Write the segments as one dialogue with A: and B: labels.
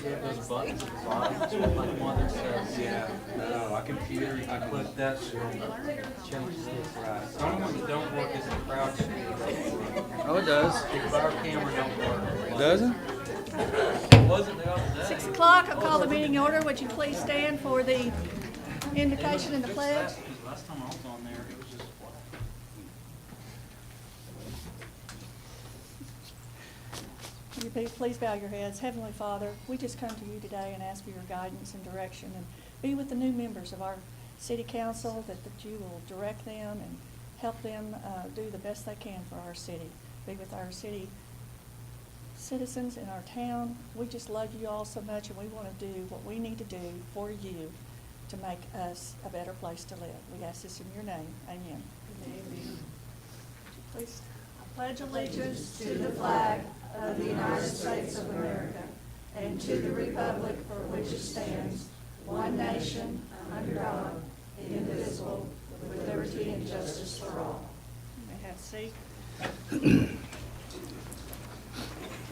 A: Yeah, those buttons at the bottom, like the one that says,
B: Yeah, no, I computer, I click that, so
A: change this.
B: right. The only ones that don't work is the crouch.
A: Oh, it does. If our camera don't work.
B: Doesn't?
A: It wasn't the other day.
C: 6 o'clock, I'll call the meeting in order. Would you please stand for the invocation and the pledge?
A: Last time I was on there, it was just black.
C: Will you please bow your heads. Heavenly Father, we just come to you today and ask for your guidance and direction, and be with the new members of our city council, that you will direct them and help them do the best they can for our city. Be with our city citizens in our town. We just love you all so much, and we want to do what we need to do for you to make us a better place to live. We ask this in your name. Amen. Amen. Please. I pledge allegiance to the flag of the United States of America and to the republic for which it stands, one nation, under God, indivisible, with liberty and justice for all. You may have a seat.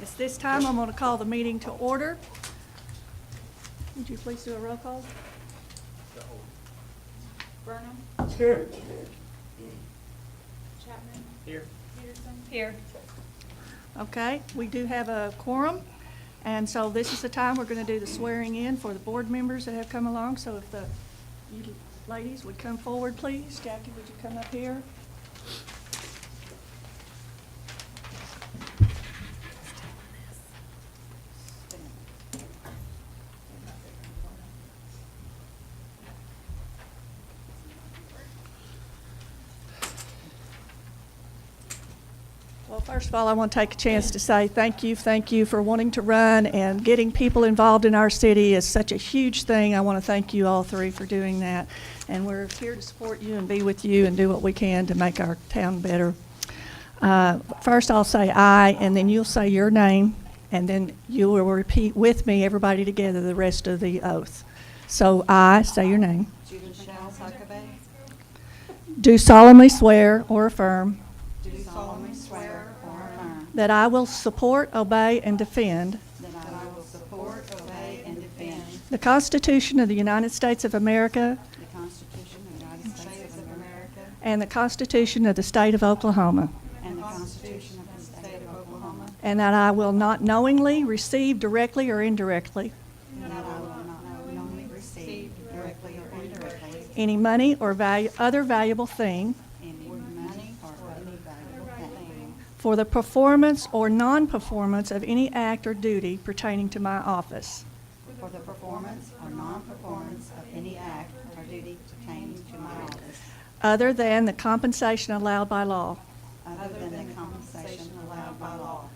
C: It's this time I'm going to call the meeting to order. Would you please do a roll call?
D: Burnham?
B: Here.
D: Chapman?
A: Here.
D: Peterson?
C: Here. Okay, we do have a quorum, and so this is the time we're going to do the swearing in for the board members that have come along. So if you ladies would come forward, please. Jackie, would you come up here? Well, first of all, I want to take a chance to say thank you for wanting to run, and getting people involved in our city is such a huge thing. I want to thank you all three for doing that, and we're here to support you and be with you and do what we can to make our town better. First, I'll say I, and then you'll say your name, and then you will repeat with me, everybody together, the rest of the oath. So I, say your name. Do solemnly swear or affirm that I will support, obey, and defend the Constitution of the United States of America and the Constitution of the State of Oklahoma, and that I will not knowingly receive directly or indirectly any money or other valuable thing for the performance or non-performance of any act or duty pertaining to my office.
E: For the performance or non-performance of any act or duty pertaining to my office.
C: Other than the compensation allowed by law.
E: Other than the compensation allowed by law.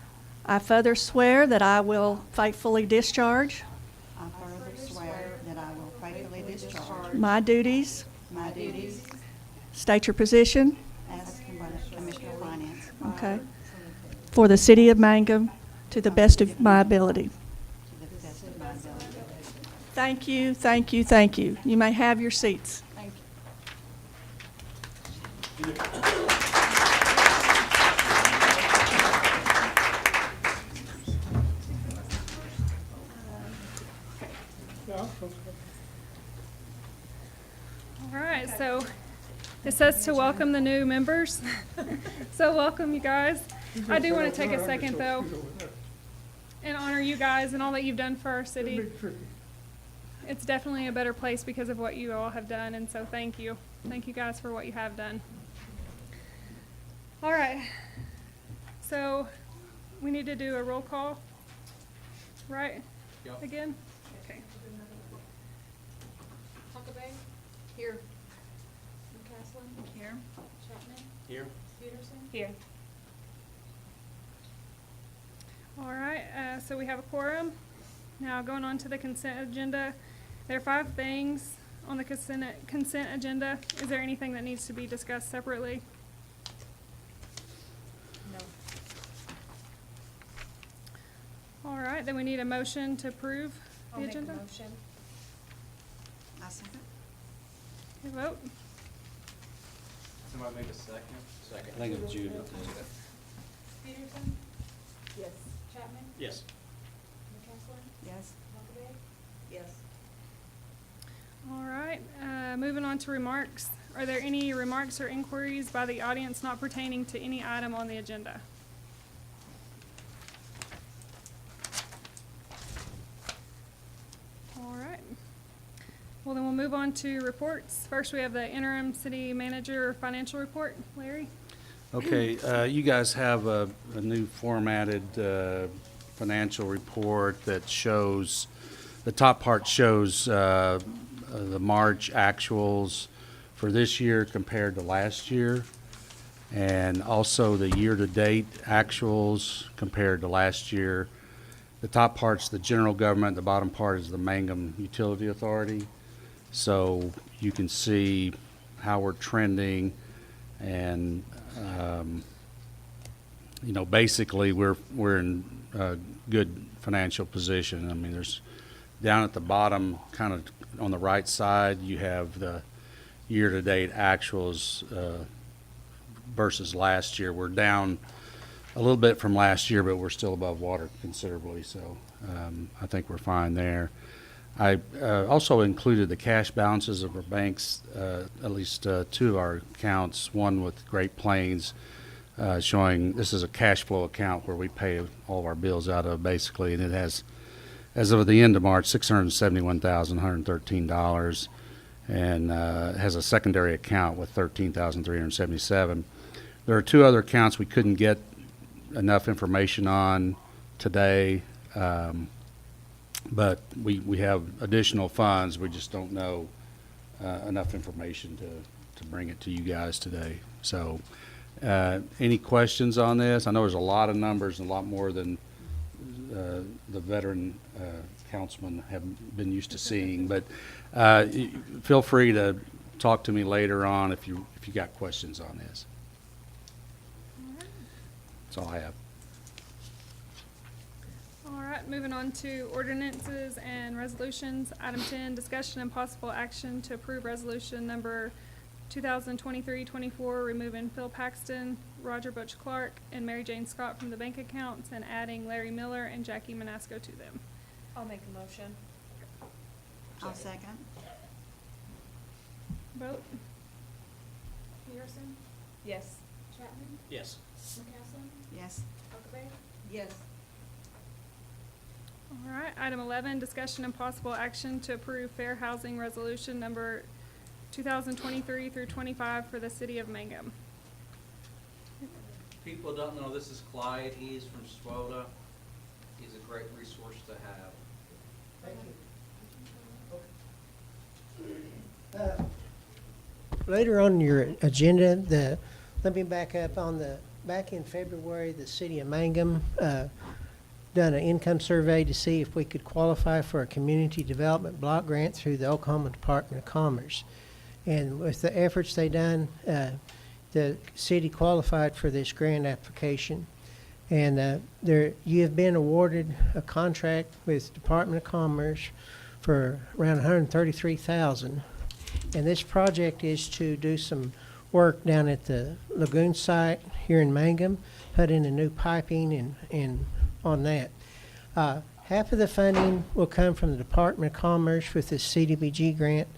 C: I further swear that I will faithfully discharge
E: I further swear that I will faithfully discharge
C: my duties.
E: my duties
C: State your position.
E: as Commissioner of Finance.
C: Okay. For the city of Mangum to the best of my ability.
E: To the best of my ability.
C: Thank you, thank you, thank you. You may have your seats.
E: Thank
D: All right, so it says to welcome the new members. So welcome, you guys. I do want to take a second, though, and honor you guys and all that you've done for our city. It's definitely a better place because of what you all have done, and so thank you. Thank you guys for what you have done. All right, so we need to do a roll call, right?
A: Yep.
D: Again? Okay. Huckabee?
C: Here.
D: McCaslin?
C: Here.
D: Chapman?
A: Here.
D: Peterson?
C: Here.
D: All right, so we have a quorum. Now going on to the consent agenda. There are 5 things on the consent agenda. Is there anything that needs to be discussed separately?
C: No.
D: All right, then we need a motion to approve the agenda.
C: motion.
E: I second.
D: Okay, vote.
A: Somebody make a second?
B: I think it's Judith.
D: Peterson?
C: Yes.
D: Chapman?
A: Yes.
E: Yes. Yes.
D: All right, moving on to remarks. Are there any remarks or inquiries by the audience not pertaining to any item on the agenda? All right. Well, then we'll move on to reports. First, we have the interim city manager financial report. Larry?
B: Okay, you guys have a new formatted financial report that shows, the top part shows the March actuals for this year compared to last year, and also the year-to-date actuals compared to last year. The top part's the general government, the bottom part is the Mangum Utility Authority. So you can see how we're trending, and you know, basically we're in a good financial position. I mean, there's down at the bottom, kind of on the right side, you have the year-to-date actuals versus last year. We're down a little bit from last year, but we're still above water considerably, so I think we're fine there. I also included the cash balances of our banks, at least two of our accounts, one with Great Plains, showing this is a cash flow account where we pay all of our bills out of, basically, and it has, as of the end of March, $671,113, and has a secondary account with $13,377. There are two other accounts we couldn't get enough information on today, but we have additional funds. We just don't know enough information to bring it to you guys today. So any questions on this? I know there's a lot of numbers and a lot more than the veteran councilmen have been used to seeing, but feel free to talk to me later on if you got questions on this. That's all I have.
D: All right, moving on to ordinances and resolutions. Item 10, discussion and possible action to approve resolution number 2023-24, removing Phil Paxton, Roger Butch Clark, and Mary Jane Scott from the bank accounts and adding Larry Miller and Jackie Manasco to them.
F: I'll make a motion.
E: I'll second.
D: Vote.
F: Peterson? Yes. Chapman?
A: Yes.
F: McCaslin?
E: Yes.
F: Huckabee?
E: Yes.
D: All right, item 11, discussion and possible action to approve fair housing resolution number 2023-25 for the city of Mangum.
G: People don't know, this is Clyde. He's from Swoda. He's a great resource to have.
H: Thank you. Later on your agenda, let me back up on back in February, the city of Mangum done an income survey to see if we could qualify for a community development block grant through the Oklahoma Department of Commerce. And with the efforts they done, the city qualified for this grant application. And you have been awarded a contract with Department of Commerce for around $133,000. And this project is to do some work down at the lagoon site here in Mangum, put in a new piping and on that. Half of the funding will come from the Department of Commerce with this CDBG grant.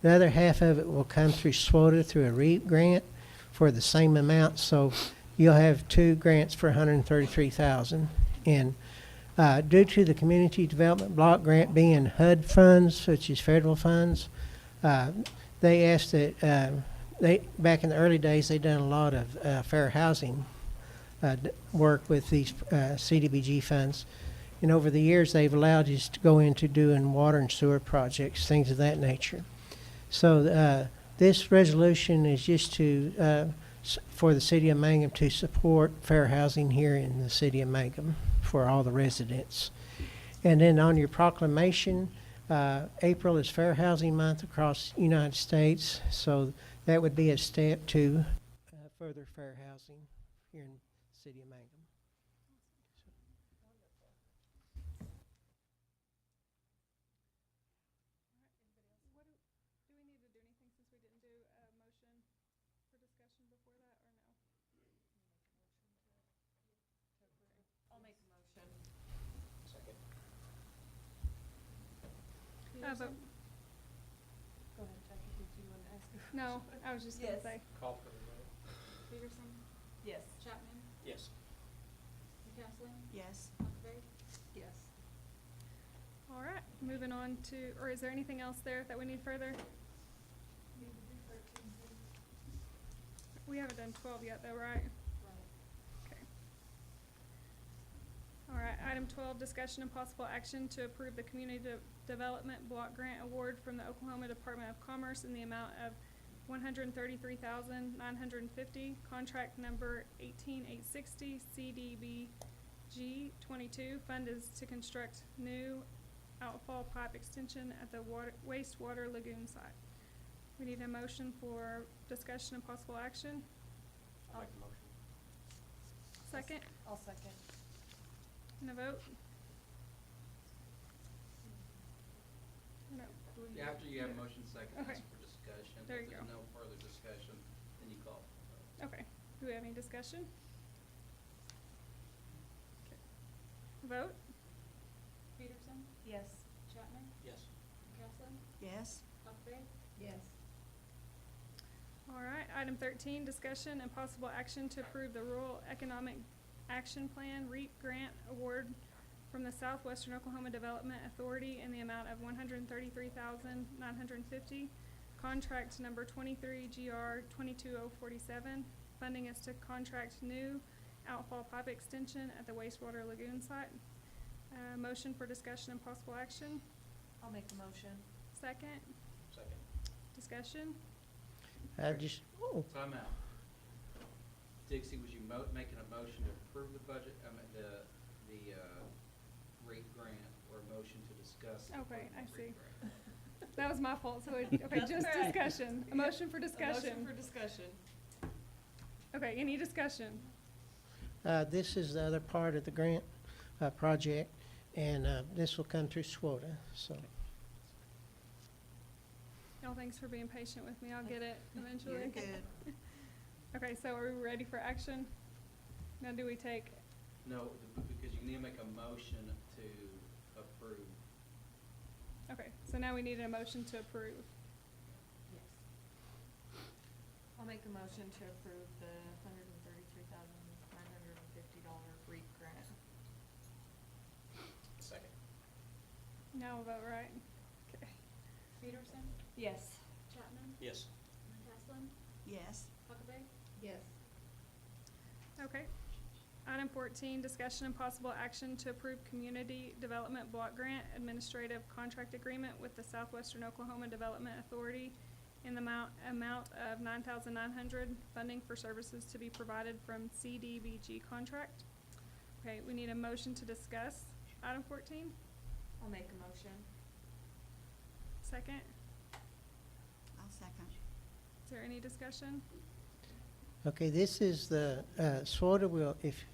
H: The other half of it will come through SWOTA through a REAP grant for the same amount. So you'll have two grants for $133,000. And due to the Community Development Block Grant being HUD funds, which is federal funds, they asked that back in the early days, they'd done a lot of fair housing work with these CDBG funds. And over the years, they've allowed us to go into doing water and sewer projects, things of that nature. So this resolution is just to for the city of Mangum to support fair housing here in the city of Mangum for all the residents. And then on your proclamation, April is Fair Housing Month across the United States, so that would be a step to further fair housing here in the city of Mangum.
D: Do we need to do anything since we didn't do a motion for discussion before that, or no?
F: I'll make a motion.
D: Vote.
F: Go ahead, Jackie, did you want to ask? a
D: No,
F: question?
D: I was just gonna
F: Yes.
D: say.
A: Call for the vote.
F: Peterson? Yes. Chapman?
A: Yes.
F: McCaslin?
E: Yes.
F: Huckabee? Yes.
D: All right, moving on to, or is there anything else there that we need further? We haven't done 12 yet though, right?
F: Right.
D: Okay. All right, item 12, discussion and possible action to approve the Community Development Block Grant Award from the Oklahoma Department of Commerce in the amount of $133,950, contract number 18860, CDBG 22. Fund is to construct new outfall pipe extension at the wastewater lagoon site. We need a motion for discussion and possible action.
A: I'll make the motion.
D: Second,
F: I'll second.
D: and a vote? No.
G: After you have a motion second, ask
D: Okay.
G: for discussion.
D: There you
G: If
D: go.
G: there's no further discussion, then you call for the vote.
D: Okay, do we have any discussion? Okay. Vote?
F: Peterson? Yes. Chapman?
A: Yes.
F: McCaslin?
E: Yes.
F: Huckabee?
E: Yes.
D: All right, item 13, discussion and possible action to approve the Rural Economic Action Plan REAP Grant Award from the Southwestern Oklahoma Development Authority in the amount of $133,950. Contract number 23 GR 22047. Funding is to contract new outfall pipe extension at the wastewater lagoon site. Motion for discussion and possible action.
F: I'll make the motion.
D: Second,
A: Second.
D: discussion.
G: Time out. Dixie, was you making a motion to approve the budget, the REAP grant, or a motion to discuss? the
D: Okay, I
G: REAP
D: see.
G: grant?
D: That was my fault, so, okay,
F: That's
D: just
F: all right.
D: discussion. A motion for discussion.
F: A motion for discussion.
D: Okay, any discussion?
H: This is the other part of the grant project, and this will come through SWOTA, so.
D: Y'all, thanks for being patient with me. I'll get it eventually.
E: You're good.
D: Okay, so are we ready for action? Now, do we take,
G: No, because you need to make a motion to approve.
D: okay, so now we need a motion to approve.
F: Yes. I'll make a motion to approve the $133,950 REAP grant.
A: Second.
D: Now we'll vote, right? Okay.
F: Peterson? Yes. Chapman?
A: Yes.
F: McCaslin?
E: Yes.
F: Huckabee? Yes.
D: Okay. Item 14, discussion and possible action to approve Community Development Block Grant Administrative Contract Agreement with the Southwestern Oklahoma Development Authority in the amount of $9,900, funding for services to be provided from CDBG contract. Okay, we need a motion to discuss item 14.
F: I'll make a motion.
D: Second,
E: I'll second.
D: is there any discussion?
H: Okay, this is the, SWOTA will, if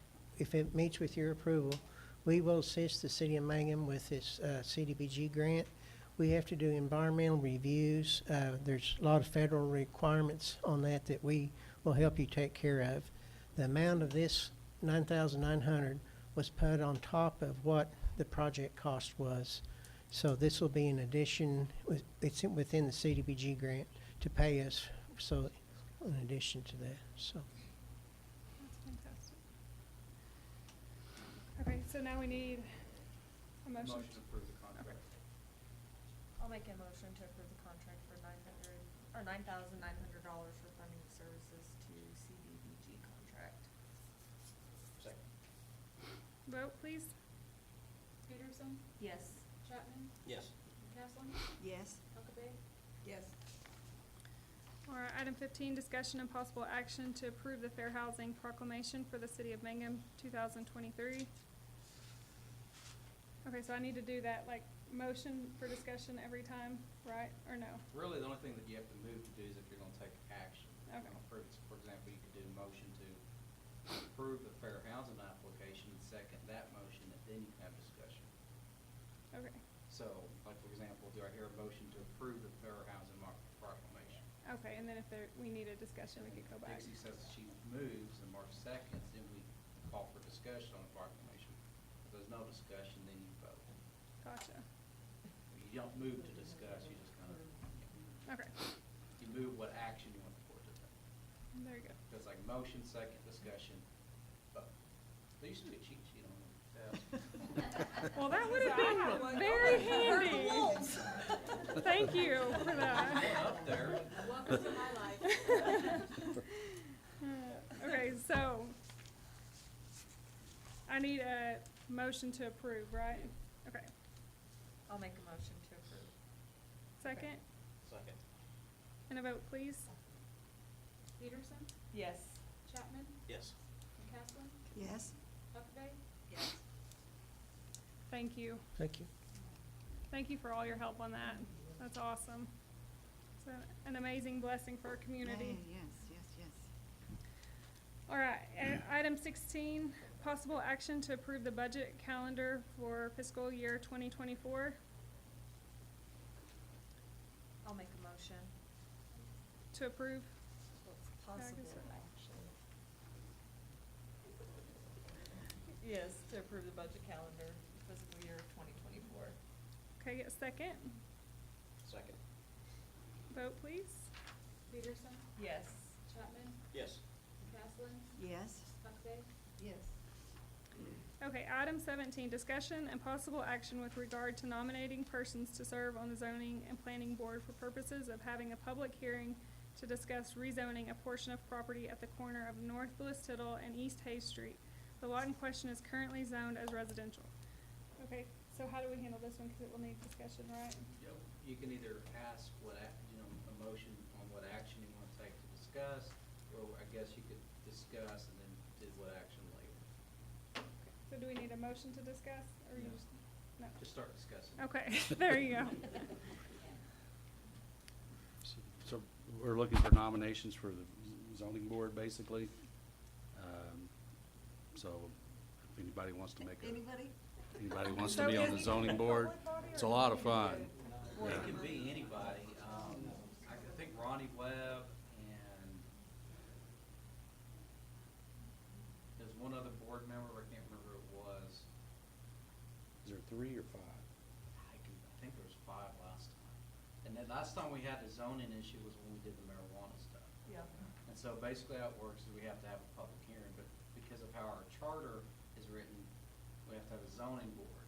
H: it meets with your approval, we will assist the city of Mangum with this CDBG grant. We have to do environmental reviews. There's a lot of federal requirements on that that we will help you take care of. The amount of this $9,900 was put on top of what the project cost was. So this will be in addition, it's within the CDBG grant to pay us, so in addition to that, so.
D: That's fantastic. Okay, so now we need a motion.
G: Motion to approve the contract.
D: Okay.
F: I'll make a motion to approve the contract for $9,900 for funding services to CDBG contract.
A: Second.
D: Vote, please.
F: Peterson? Yes. Chapman?
A: Yes.
F: McCaslin?
E: Yes.
F: Huckabee? Yes.
D: All right, item 15, discussion and possible action to approve the Fair Housing Proclamation for the City of Mangum 2023. Okay, so I need to do that, like, motion for discussion every time, right, or no?
G: Really, the only thing that you have to move to do is if you're gonna take action.
D: Okay.
G: For example, you could do a motion to approve the fair housing application, second that motion, and then you can have discussion.
D: Okay,
G: So, like, for example, do I hear a motion to approve the fair housing proclamation?
D: okay, and then if we need a discussion, we could go back.
G: Dixie says she moves and Mark seconds, then we call for discussion on the proclamation. If there's no discussion, then you vote.
D: Gotcha.
G: You don't move to discuss, you just kind of,
D: Okay,
G: you move what action you want the board to take.
D: there you go.
G: So it's like motion, second, discussion, vote. There used to be a cheat sheet on it.
D: Well, that would have been very handy. Thank you for that.
G: Up there.
F: Welcome to my life.
D: Okay, so I need a motion to approve, right? Okay,
F: I'll make a motion to approve.
D: second,
G: Second.
D: and a vote, please.
I: Peterson,
F: Yes.
I: Chapman,
G: Yes.
I: McCaslin,
E: Yes?
I: Huckabee,
F: Yes.
D: Thank you.
H: Thank you.
D: Thank you for all your help on that. That's awesome. It's an amazing blessing for our community.
E: Yes, yes, yes.
D: All right, item 16, possible action to approve the budget calendar for fiscal year 2024.
F: I'll make a motion.
D: To approve.
F: Well, it's
D: Yeah, I
F: possible,
D: guess so.
F: actually. Yes, to approve the budget calendar fiscal year 2024.
D: Okay, get a second.
G: Second.
D: Vote, please.
I: Peterson,
F: Yes.
I: Chapman,
G: Yes.
I: McCaslin,
E: Yes?
I: Huckabee,
F: Yes.
D: Okay, item 17, discussion and possible action with regard to nominating persons to serve on the zoning and planning board for purposes of having a public hearing to discuss rezoning a portion of property at the corner of North Bliss Tittle and East Hayes Street. The lot in question is currently zoned as residential. Okay, so how do we handle this one, because it will need discussion, right?
G: Yep. You can either ask what, a motion on what action you want to take to discuss, or I guess you could discuss and then do what action later.
D: So do we need a motion to discuss, or you
G: No.
D: just, no?
G: Just start discussing.
D: Okay, there you go.
B: So we're looking for nominations for the zoning board, basically. So if anybody wants to make a,
E: Anybody?
B: anybody wants
D: So
B: to be on the
D: is-
B: zoning board, it's a lot of fun.
G: Well, it
B: Yeah.
G: can be anybody. I think Ronnie Webb and there's one other board member, I can't remember who it was.
B: Is there 3 or 5?
G: I think there was 5 last time. And then last time we had the zoning issue was when we did the marijuana stuff.
F: Yeah.
G: And so basically how it works is we have to have a public hearing, but because of how our charter is written, we have to have a zoning board.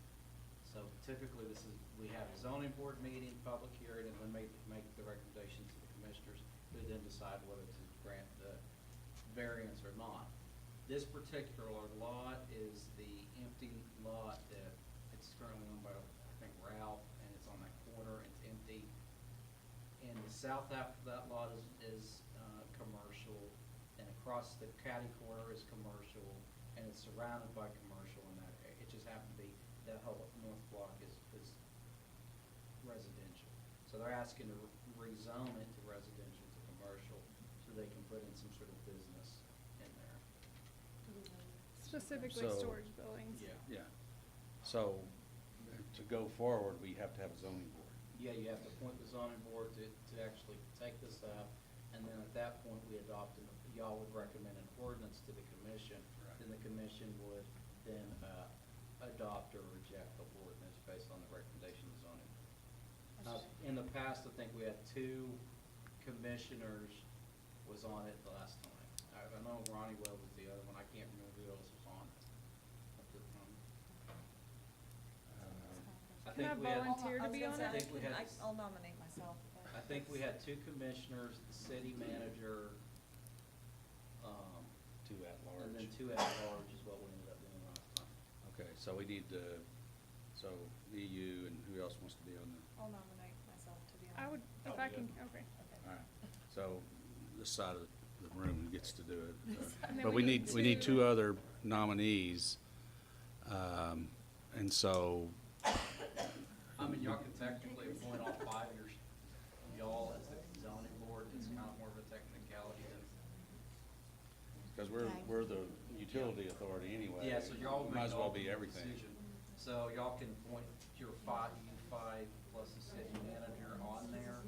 G: So typically we have a zoning board meeting, public hearing, and then make the recommendation to the commissioners, who then decide whether to grant the variance or not. This particular lot is the empty lot that it's currently owned by, I think, Ralph, and it's on that corner, and it's empty. And the south half of that lot is commercial, and across the catty corner is commercial, and it's surrounded by commercial in that area. It just happened to be, that whole north block is residential. So they're asking to rezone it to residential to commercial, so they can put in some sort of business in there.
D: Specifically
B: So-
D: storage buildings.
B: Yeah. So to go forward, we have to have a zoning board.
G: Yeah, you have to appoint the zoning board to actually take this up, and then at that point, we adopt, y'all would recommend an ordinance to the commission.
B: Right.
G: Then the commission would then adopt or reject the ordinance based on the recommendation of the zoning. In the past, I think we had 2 commissioners was on it the last time. I know Ronnie Webb was the other one, I can't remember who else was on it. I
D: Can I
G: think we had.
D: volunteer to be on
G: I
D: it?
G: think we had.
F: I'll nominate myself.
G: I think we had 2 commissioners, the city manager,
B: 2 at large.
G: and then 2 at-large is what we ended up doing last time.
B: Okay, so we need to, so EU and who else wants to be on
F: I'll nominate myself to be on.
D: I would, if
G: Oh,
D: I
G: yeah.
D: can, okay.
B: the, all right. So this side of the room gets to do it.
D: And then
B: But
D: we
B: we
D: need
B: need 2
D: two-
B: other nominees. And so,
G: I mean, y'all can technically appoint all 5 of y'all as the zoning board. It's kind of more of a technicality than.
B: because
E: Okay.
B: we're the utility authority anyway.
G: Yeah, so y'all
B: Might as well be
G: the
B: everything.
G: decision. So y'all can appoint your 5, you 5 plus the city manager on there,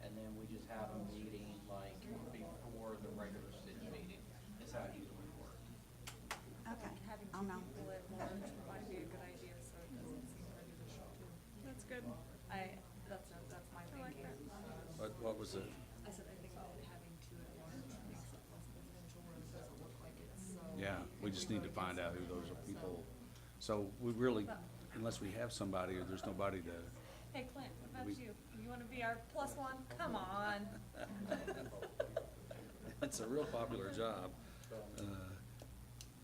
G: and then we just have a meeting like before the regular city meeting, is how it usually works.
E: Okay.
F: Having
E: I'll
F: 2
E: nominate.
F: people at large might be a good idea, so it doesn't seem prejudicial.
D: That's good.
F: That's
B: is it?
F: I said, I think about having two at once, makes it less residential, where it doesn't look like it's so.
B: Yeah, we just need to find out who those people, so we really, unless we have somebody, or there's nobody to,
F: Hey Clint, what about
B: We-
F: you? You wanna be our plus one? Come on.
B: it's a real popular job.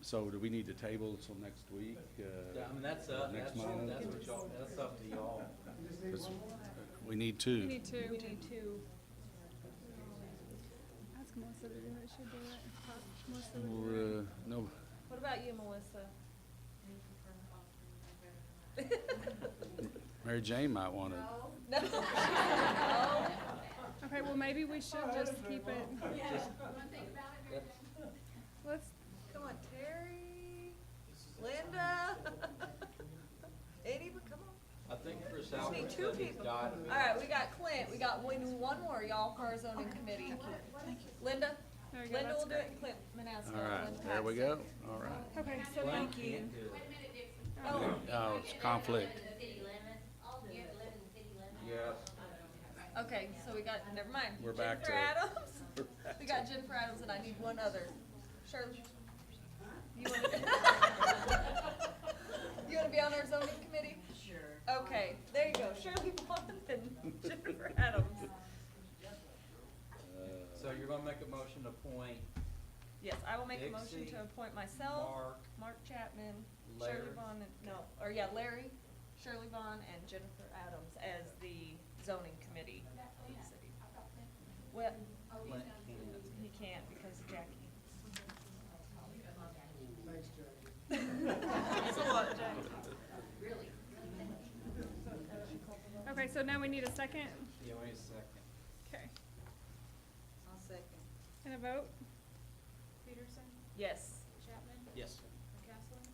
B: So do we need to table till next week?
G: Yeah, I mean, that's,
B: Next
G: that's
B: month?
G: what y'all, that's up to y'all.
B: 'Cause we need two.
D: We need two.
F: We need two.
D: Ask Melissa to do it, she'll do it. Melissa would do it.
B: No,
F: What about you, Melissa?
B: Mary Jane might want to.
F: No.
D: Okay, well, maybe we should just keep it. Let's,
F: Come on, Terry, Linda. Eddie, come on.
G: I think for
F: We
G: South.
F: need two people. All right, we got Clint, we got one more, y'all, for our zoning committee. Linda?
D: There you go,
F: Linda
D: that's
F: will do it,
D: great.
F: and Clint Manasco.
B: All right, there we go, all right.
D: okay, so now,
F: Thank you.
G: Can't do it.
F: Oh,
B: Oh, it's conflict.
G: Yeah.
F: okay, so we got, never mind.
B: We're back
F: Jennifer
B: to-
F: Adams. We got Jennifer Adams, and I need one other. Shirley? You wanna, you wanna be on our zoning committee? Sure. Okay, there you go, Shirley Bond and Jennifer Adams.
G: So you're gonna make a motion to appoint
F: Yes, I will make a motion
G: Dixie,
F: to appoint myself,
G: Mark,
F: Mark Chapman,
G: Larry.
F: Shirley Bond, Larry, Shirley Bond, and Jennifer Adams as the zoning committee. Well,
G: Clint,
F: he can't because of Jackie.
D: okay, so now we need a second.
G: yeah, wait a second.
D: Okay,
E: I'll second.
D: and a vote?
I: Peterson,
F: Yes.
I: Chapman,
G: Yes.
I: McCaslin,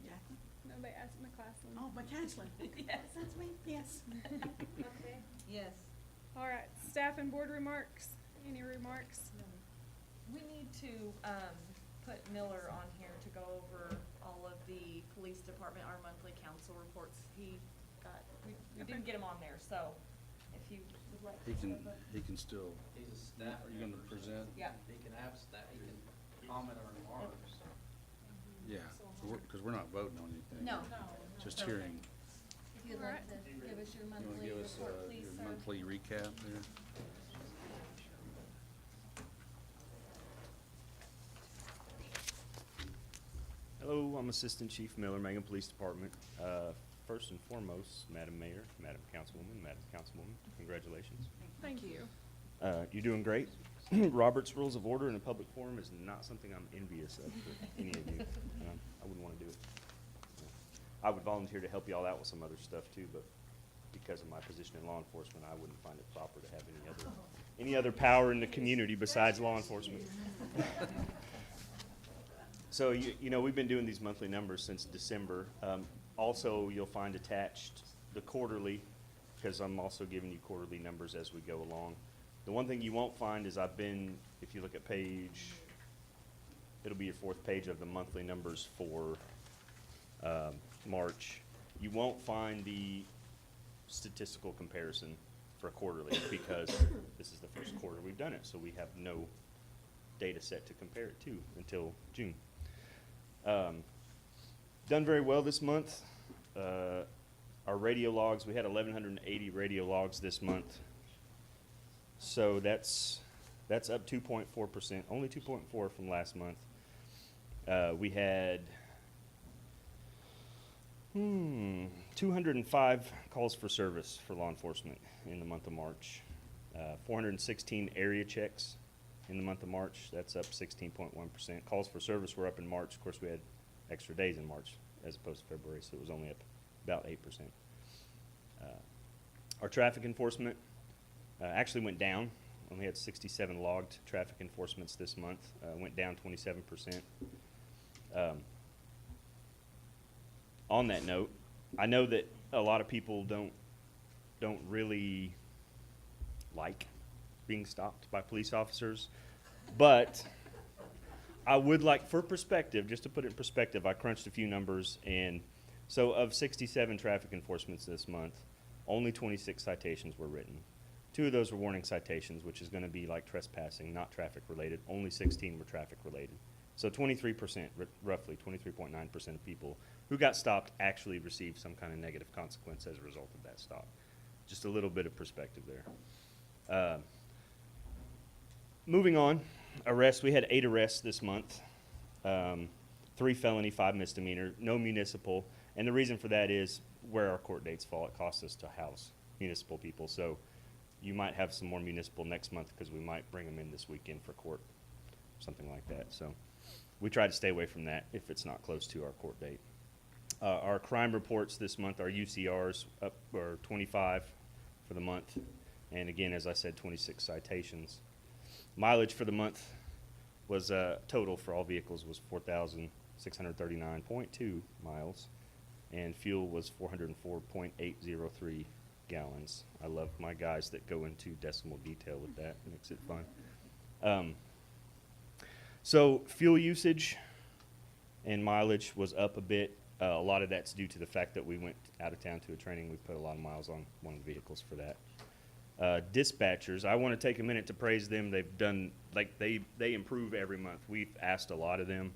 H: Jackie?
D: Nobody asked McClassen.
H: Oh, McCaslin.
F: Yes.
H: That's me, yes.
I: Huckabee,
F: Yes.
D: All right, staff and board remarks, any remarks?
F: We need to, put Miller on here to go over all of the police department, our monthly council reports. He got, we didn't
D: Okay.
F: get him on there, so if you would like.
B: He
F: to-
B: can still,
G: He's a staff.
B: are you gonna present?
F: Yeah.
G: He can have staff, he can comment on remarks.
B: Yeah, because we're not voting on anything.
F: No.
B: Just hearing.
F: If you'd like to give us your
B: You wanna
F: monthly
B: give us
F: report, please,
B: your
F: sir.
B: monthly recap there?
J: Hello, I'm Assistant Chief Miller, Mangum Police Department. First and foremost, Madam Mayor, Madam Councilwoman, congratulations.
D: Thank you.
J: You're doing great. Robert's Rules of Order in a public forum is not something I'm envious of for any of you. I wouldn't want to do it. I would volunteer to help y'all out with some other stuff too, but because of my position in law enforcement, I wouldn't find it proper to have any other power in the community besides law enforcement. So, you know, we've been doing these monthly numbers since December. Also, you'll find attached the quarterly, because I'm also giving you quarterly numbers as we go along. The one thing you won't find is if you look at it'll be your fourth page of the monthly numbers for March. You won't find the statistical comparison for quarterly because this is the first quarter we've done it, so we have no data set to compare it to until June. Done very well this month. Our radio logs, we had 1,180 radio logs this month. So that's up 2.4%, only 2.4 from last month. We had 205 calls for service for law enforcement in the month of March. 416 area checks in the month of March. That's up 16.1%. Calls for service were up in March. Of course, we had extra days in March as opposed to February, so it was only up about 8%. Our traffic enforcement actually went down. Only had 67 logged traffic enforcements this month. Went down 27%. On that note, I know that a lot of people don't really like being stopped by police officers, but I would like, for perspective, just to put it in perspective, I crunched a few numbers, and so of 67 traffic enforcements this month, only 26 citations were written. 2 of those were warning citations, which is going to be like trespassing, not traffic related. Only 16 were traffic related. So 23%, roughly 23.9% of people who got stopped actually received some kind of negative consequence as a result of that stop. Just a little bit of perspective there. Moving on, arrests. We had 8 arrests this month. 3 felony, 5 misdemeanor, no municipal. And the reason for that is where our court dates fall. It costs us to house municipal people. So you might have some more municipal next month because we might bring them in this weekend for court, something like that. So we try to stay away from that if it's not close to our court date. Our crime reports this month, our UCRs up or 25 for the month. And again, as I said, 26 citations. Mileage for the month was total for all vehicles was 4,639.2 miles, and fuel was 404.803 gallons. I love my guys that go into decimal detail with that. It makes it fun. So fuel usage and mileage was up a bit. A lot of that's due to the fact that we went out of town to a training. We put a lot of miles on one of the vehicles for that. Dispatchers, I want to take a minute to praise them. They've done, like, they improve every month. We've asked a lot of them.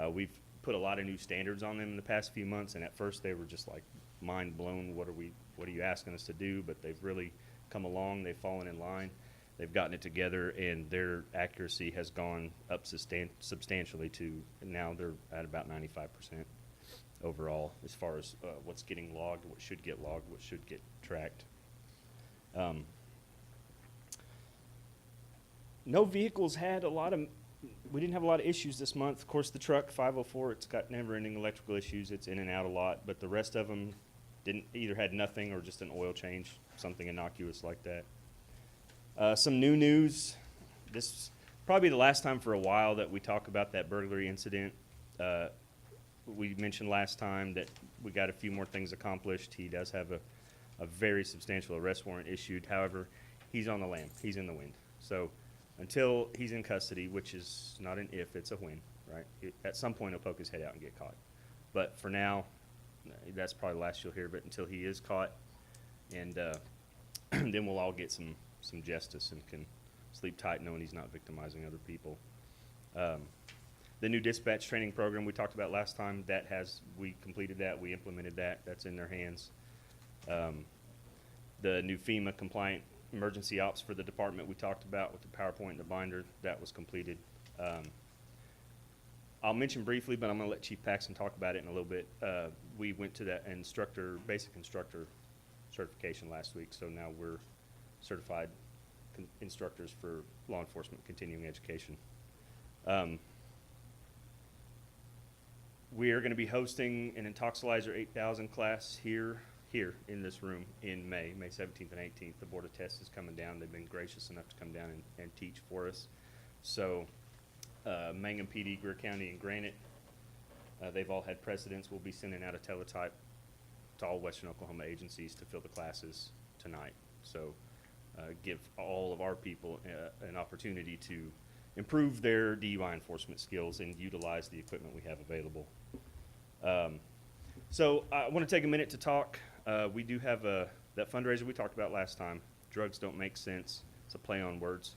J: We've put a lot of new standards on them in the past few months, and at first they were just like mind blown. What are you asking us to do? But they've really come along. They've fallen in line. They've gotten it together, and their accuracy has gone up substantially to, now they're at about 95% overall as far as what's getting logged, what should get logged, what should get tracked. No vehicles had we didn't have a lot of issues this month. Of course, the truck 504, it's got never-ending electrical issues. It's in and out a lot, but the rest of them either had nothing or just an oil change, something innocuous like that. Some new news. This is probably the last time for a while that we talk about that burglary incident. We mentioned last time that we got a few more things accomplished. He does have a very substantial arrest warrant issued. However, he's on the lam. He's in the wind. So until he's in custody, which is not an if, it's a when, right? At some point, he'll poke his head out and get caught. But for now, that's probably the last you'll hear of it until he is caught. And then we'll all get some justice and can sleep tight knowing he's not victimizing other people. The new dispatch training program we talked about last time, we completed that, we implemented that, that's in their hands. The new FEMA compliant emergency ops for the department we talked about with the PowerPoint and the binder, that was completed. I'll mention briefly, but I'm going to let Chief Paxton talk about it in a little bit. We went to that basic instructor certification last week, so now we're certified instructors for law enforcement continuing education. We are going to be hosting an Intoxilizer 8000 class here in this room in May 17th and 18th. The Board of Tests is coming down. They've been gracious enough to come down and teach for us. So Mangum PD, Greer County, and Granite, they've all had precedents. We'll be sending out a teletype to all Western Oklahoma agencies to fill the classes tonight. So give all of our people an opportunity to improve their DUI enforcement skills and utilize the equipment we have available. So I want to take a minute to talk. We do have that fundraiser we talked about last time. Drugs Don't Make Sense. It's a play on words.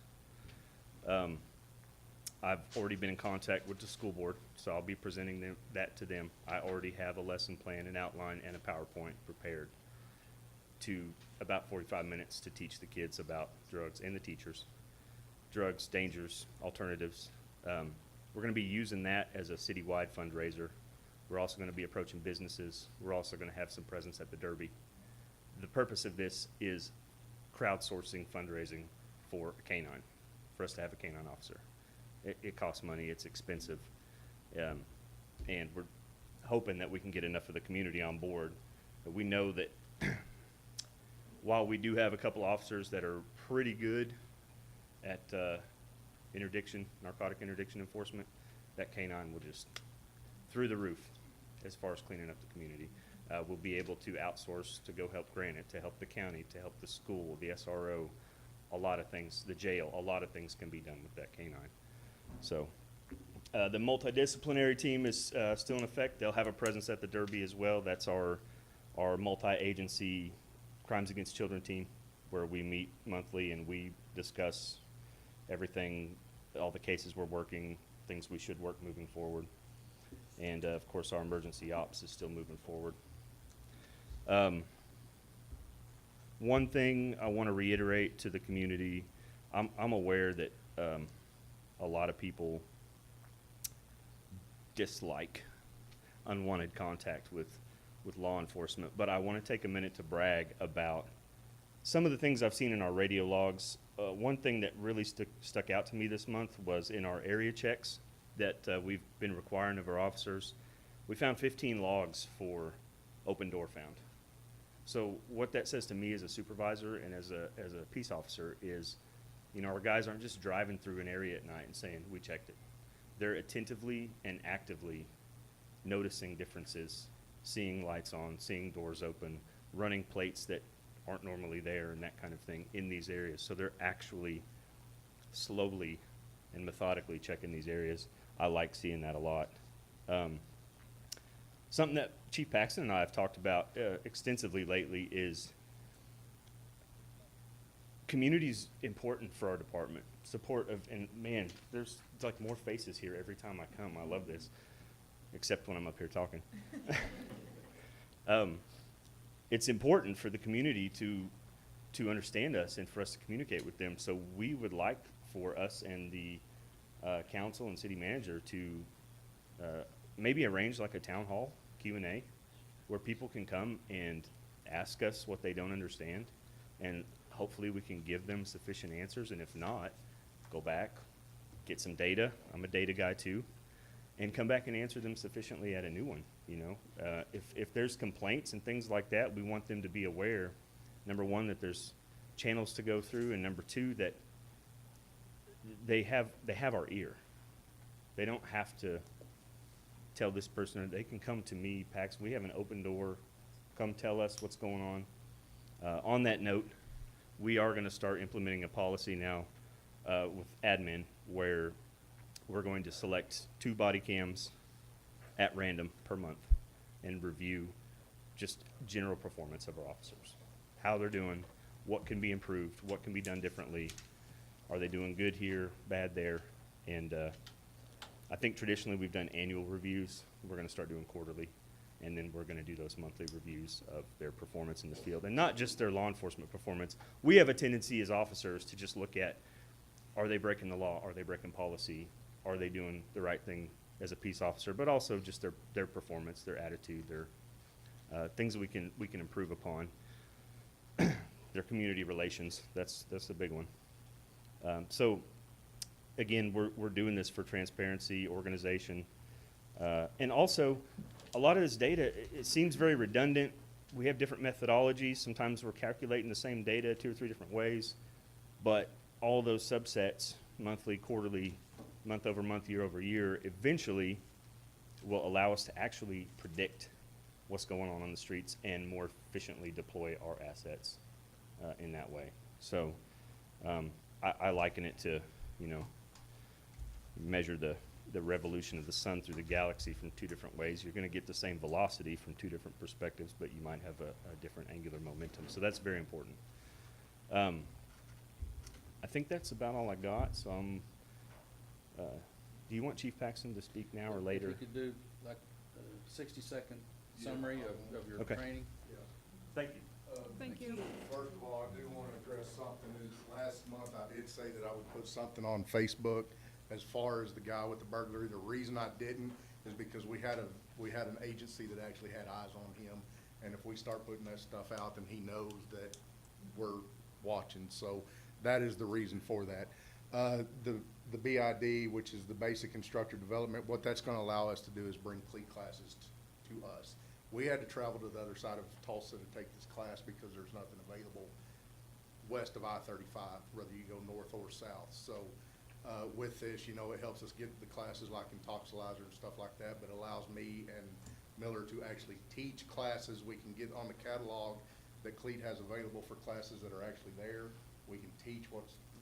J: I've already been in contact with the school board, so I'll be presenting that to them. I already have a lesson plan, an outline, and a PowerPoint prepared to about 45 minutes to teach the kids about drugs and the teachers. Drugs, dangers, alternatives. We're going to be using that as a citywide fundraiser. We're also going to be approaching businesses. We're also going to have some presence at the Derby. The purpose of this is crowdsourcing fundraising for a canine, for us to have a canine officer. It costs money, it's expensive, and we're hoping that we can get enough of the community on board. But we know that while we do have a couple officers that are pretty good at narcotic interdiction enforcement, that canine will just through the roof as far as cleaning up the community. We'll be able to outsource to go help Granite, to help the county, to help the school, the SRO, a lot of things, the jail, a lot of things can be done with that canine. So the multidisciplinary team is still in effect. They'll have a presence at the Derby as well. That's our multi-agency Crimes Against Children team, where we meet monthly and we discuss everything, all the cases we're working, things we should work moving forward. And of course, our emergency ops is still moving forward. One thing I want to reiterate to the community, I'm aware that a lot of people dislike unwanted contact with law enforcement, but I want to take a minute to brag about some of the things I've seen in our radio logs. One thing that really stuck out to me this month was in our area checks that we've been requiring of our officers. We found 15 logs for open door found. So what that says to me as a supervisor and as a peace officer is, you know, our guys aren't just driving through an area at night and saying, we checked it. They're attentively and actively noticing differences, seeing lights on, seeing doors open, running plates that aren't normally there and that kind of thing in these areas. So they're actually slowly and methodically checking these areas. I like seeing that a lot. Something that Chief Paxton and I have talked about extensively lately is community's important for our department. Support of, and man, there's like more faces here every time I come. I love this, except when I'm up here talking. It's important for the community to understand us and for us to communicate with them. So we would like for us and the council and city manager to maybe arrange like a town hall Q&A where people can come and ask us what they don't understand, and hopefully we can give them sufficient answers. And if not, go back, get some data. I'm a data guy too, and come back and answer them sufficiently at a new one. You know, if there's complaints and things like that, we want them to be aware, number one, that there's channels to go through, and number two, that they have our ear. They don't have to tell this person. They can come to me, Pax. We have an open door. Come tell us what's going on. On that note, we are going to start implementing a policy now with admin where we're going to select 2 body cams at random per month and review just general performance of our officers, how they're doing, what can be improved, what can be done differently, are they doing good here, bad there. And I think traditionally we've done annual reviews. We're going to start doing quarterly, and then we're going to do those monthly reviews of their performance in the field, and not just their law enforcement performance. We have a tendency as officers to just look at, are they breaking the law, are they breaking policy, are they doing the right thing as a peace officer, but also just their performance, their attitude, their things that we can improve upon. Their community relations, that's a big one. So again, we're doing this for transparency, organization, and also a lot of this data, it seems very redundant. We have different methodologies. Sometimes we're calculating the same data 2 or 3 different ways, but all those subsets, monthly, quarterly, month over month, year over year, eventually will allow us to actually predict what's going on the streets and more efficiently deploy our assets in that way. So I liken it to, you know, measure the revolution of the sun through the galaxy from 2 different ways. You're going to get the same velocity from 2 different perspectives, but you might have a different angular momentum. So that's very important. I think that's about all I got. So do you want Chief Paxton to speak now or later?
A: If you could do like a 60-second summary of your
J: Okay.
A: training.
J: Thank you.
D: Thank you.
K: First of all, I do want to address something. Last month, I did say that I would put something on Facebook as far as the guy with the burglary. The reason I didn't is because we had an agency that actually had eyes on him, and if we start putting that stuff out, then he knows that we're watching. So that is the reason for that. The BID, which is the basic instructor development, what that's going to allow us to do is bring CLEAT classes to us. We had to travel to the other side of Tulsa to take this class because there's nothing available west of I-35, whether you go north or south. So with this, you know, it helps us get the classes like Intoxilizer and stuff like that, but allows me and Miller to actually teach classes. We can get on the catalog that CLEAT has available for classes that are actually there. We can teach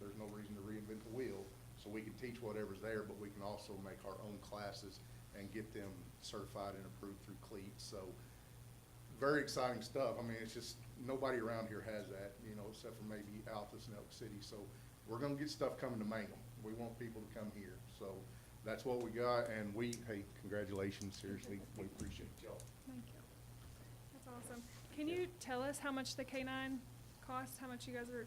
K: there's no reason to reinvent the wheel. So we can teach whatever's there, but we can also make our own classes and get them certified and approved through CLEAT. So very exciting stuff. I mean, it's just nobody around here has that, you know, except for maybe Altus and Elk City. So we're gonna get stuff coming to Mangum. We want people to come here. So that's what we got, and hey, congratulations, seriously, we appreciate y'all.
D: Thank you. That's awesome. Can you tell us how much the K-9 costs, how much you guys are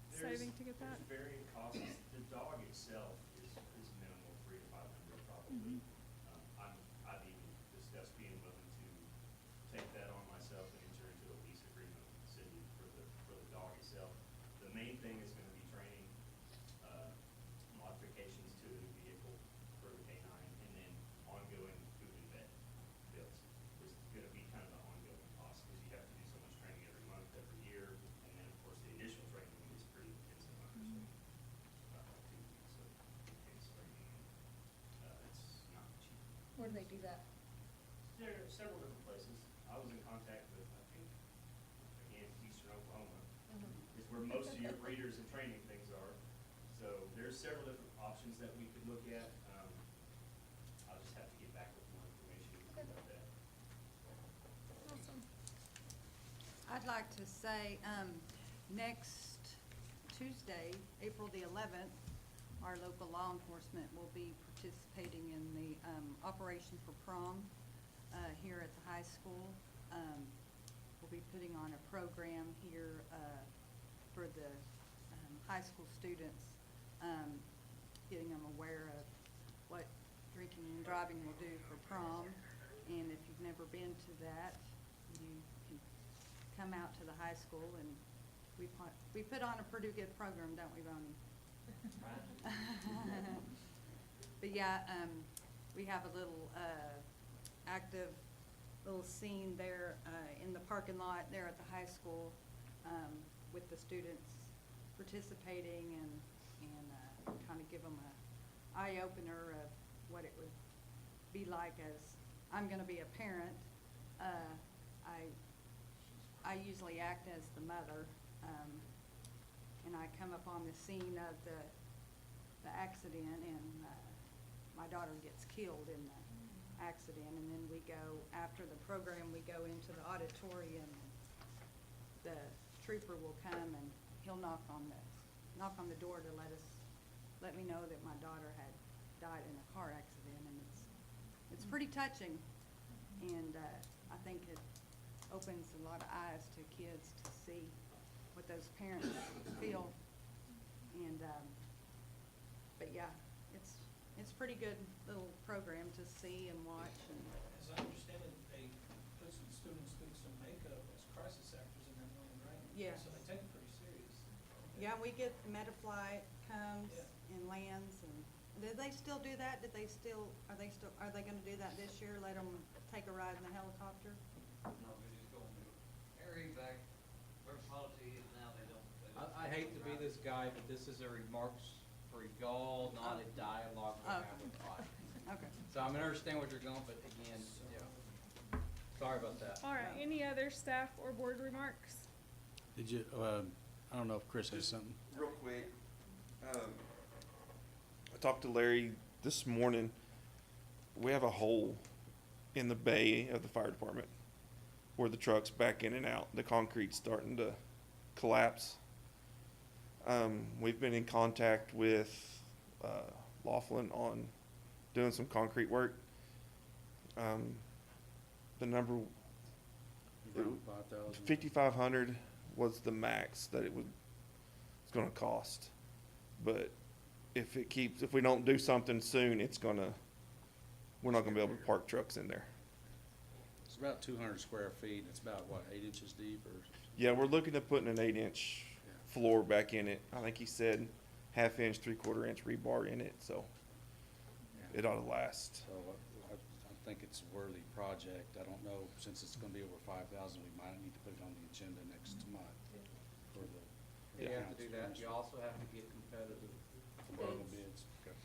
D: saving to get that?
J: There's varying costs. The dog itself is minimal, $300 to $500 probably. I've even discussed being willing to take that on myself and enter into a lease agreement with the city for the dog itself. The main thing is gonna be training, modifications to the vehicle for the K-9, and then ongoing food and vet bills. Is gonna be kind of the ongoing cost, because you have to do so much training every month, every year, and then, of course, the initial training is pretty intensive, obviously. 2 weeks of intense training, and, it's not cheap.
F: Where do they do that?
J: There are several different places. I was in contact with, I think, again, Eastern Oklahoma, is where most of your breeders and training things are. So there's several different options that we could look at. I'll just have to get back with more information about that.
D: Awesome.
E: I'd like to say, next Tuesday, April the 11th, our local law enforcement will be participating in the Operation for Prom here at the high school. We'll be putting on a program here for the high school students, getting them aware of what drinking and driving will do for prom. And if you've never been to that, you can come out to the high school, and we put on a pretty good program, don't we, Bonnie? But yeah, we have a little active little scene there in the parking lot there at the high school, with the students participating, and kind of give them a eye-opener of what it would be like as I'm going to be a parent. I usually act as the mother, and I come up on the scene of the accident, and my daughter gets killed in the accident. And then we go, after the program, we go into the auditorium, and the trooper will come, and he'll knock on the door to let me know that my daughter had died in a car accident. And it's pretty touching, and I think it opens a lot of eyes to kids to see what those parents feel. And but yeah, it's pretty good little program to see and watch. And
L: as I understand it, they put some students through some makeup as crisis actors in that moment, right?
E: Yeah.
L: So they take it pretty serious.
E: yeah, we get Metafly comes
L: Yeah.
E: and lands. And do they still do that? Are they going to do that this year? Let them take a ride in the helicopter?
A: No, we just go and do it. Their exact, their policy is now they don't.
G: I hate to be this guy, but this is a remarks-free goal, not a dialogue we have with the audience.
E: Okay.
G: So I mean, I understand what you're going, but again, yeah, sorry about that.
D: All right, any other staff or board remarks?
B: Did you, I don't know if Chris has something.
M: Real quick, I talked to Larry this morning. We have a hole in the bay of the fire department where the trucks back in and out. The concrete's starting to collapse. We've been in contact with Laughlin on doing some concrete work. The number,
B: Around 5,000.
M: 5,500 was the max that it's gonna cost. But if we don't do something soon, we're not gonna be able to park trucks in there.
B: It's about 200 square feet. It's about, what, 8 inches deep or?
M: Yeah, we're looking at putting an 8-inch floor back in it. I think he said 1/2 inch, 3/4 inch rebar in it, so it ought to last.
B: So I think it's a worthy project. I don't know, since it's gonna be over 5,000, we might need to put it on the agenda next month for the.
G: You have to do that. You also have to get competitive
B: Competitive
G: bids.
B: bids. Okay.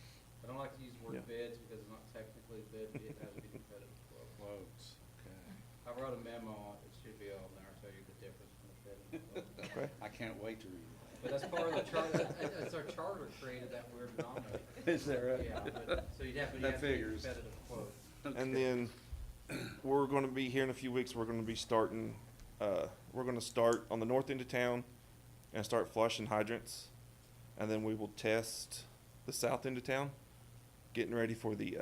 G: I don't like to use the word
M: Yeah.
G: bids because it's not technically a bid, it has to be competitive quote.
B: Quotes, okay.
G: I wrote a memo on it, it should be on there, tell you the difference between a bid and a quote.
M: Okay.
B: I can't wait to read it.
G: But that's part of the charter, it's our charter created that weird denominator.
B: Is that right?
G: Yeah, but, so you have to
B: That
G: get a
B: figures.
G: competitive quote.
M: And then we're gonna be, here in a few weeks, we're gonna be starting we're gonna start on the north end of town and start flushing hydrants. And then we will test the south end of town, getting ready for the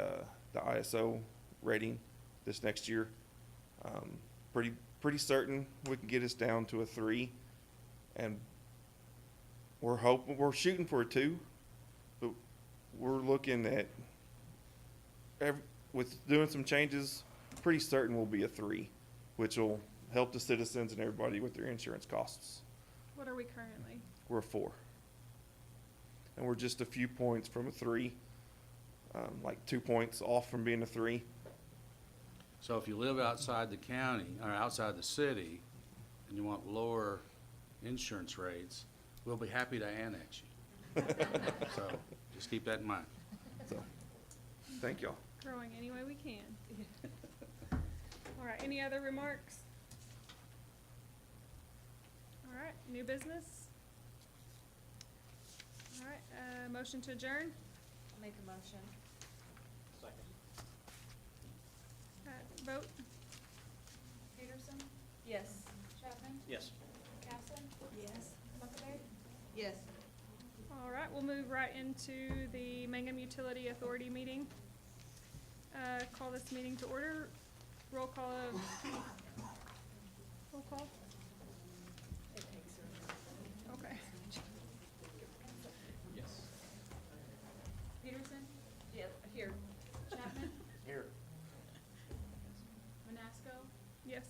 M: ISO rating this next year. Pretty certain we can get us down to a 3, and we're shooting for a 2, but we're looking at with doing some changes, pretty certain we'll be a 3, which will help the citizens and everybody with their insurance costs.
D: What are we currently?
M: We're a 4. And we're just a few points from a 3, like 2 points off from being a 3.
B: So if you live outside the county, or outside the city, and you want lower insurance rates, we'll be happy to annex you. So, just keep that in mind.
M: So, thank y'all.
D: Growing any way we can. All right, any other remarks? All right, new business? All right, motion to adjourn?
F: I'll make a motion.
D: Vote?
I: Peterson,
F: Yes.
I: Chapman,
A: Yes.
I: Castle,
E: Yes.
I: Huckabee,
E: Yes.
D: All right, we'll move right into the Mangum Utility Authority meeting. Call this meeting to order. Roll call of, roll call? Okay.
A: Yes.
I: Peterson,
F: Yeah, here.
I: Chapman,
A: Here.
I: Manasco,
D: Yes.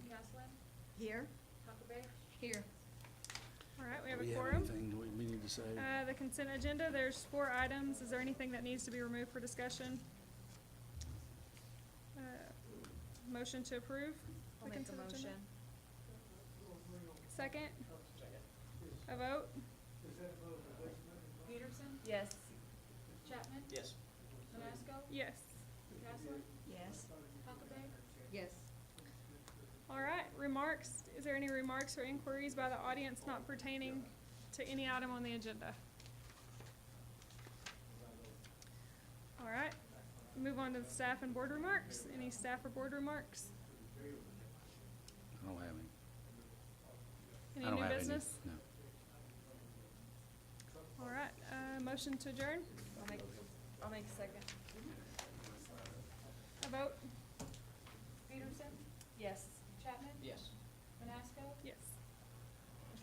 I: Castle,
E: Here?
I: Huckabee,
E: Here.
D: All right, we have a
B: Do we have
D: quorum.
B: anything we need to say?
D: The consent agenda, there's 4 items. Is there anything that needs to be removed for discussion? Motion to approve
F: I'll
D: the
F: make a
D: consent
F: motion.
D: agenda? Second? A vote?
I: Peterson,
F: Yes.
I: Chapman,
A: Yes.
I: Manasco,
D: Yes.
I: Castle,
E: Yes.
I: Huckabee,
E: Yes.
D: All right, remarks. Is there any remarks or inquiries by the audience not pertaining to any item on the agenda? All right, move on to the staff and board remarks. Any staff or board remarks?
B: I don't have any.
D: Any
B: I don't
D: new
B: have any,
D: business?
B: no.
D: All right, motion to adjourn?
F: I'll make a second.
D: A vote?
I: Peterson,
F: Yes.
I: Chapman,
A: Yes.
I: Manasco,
D: Yes.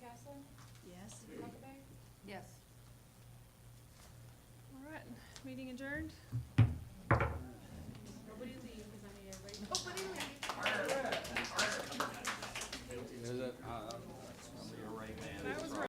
I: Castle,
E: Yes.
I: Huckabee,
E: Yes.
D: All right, meeting adjourned.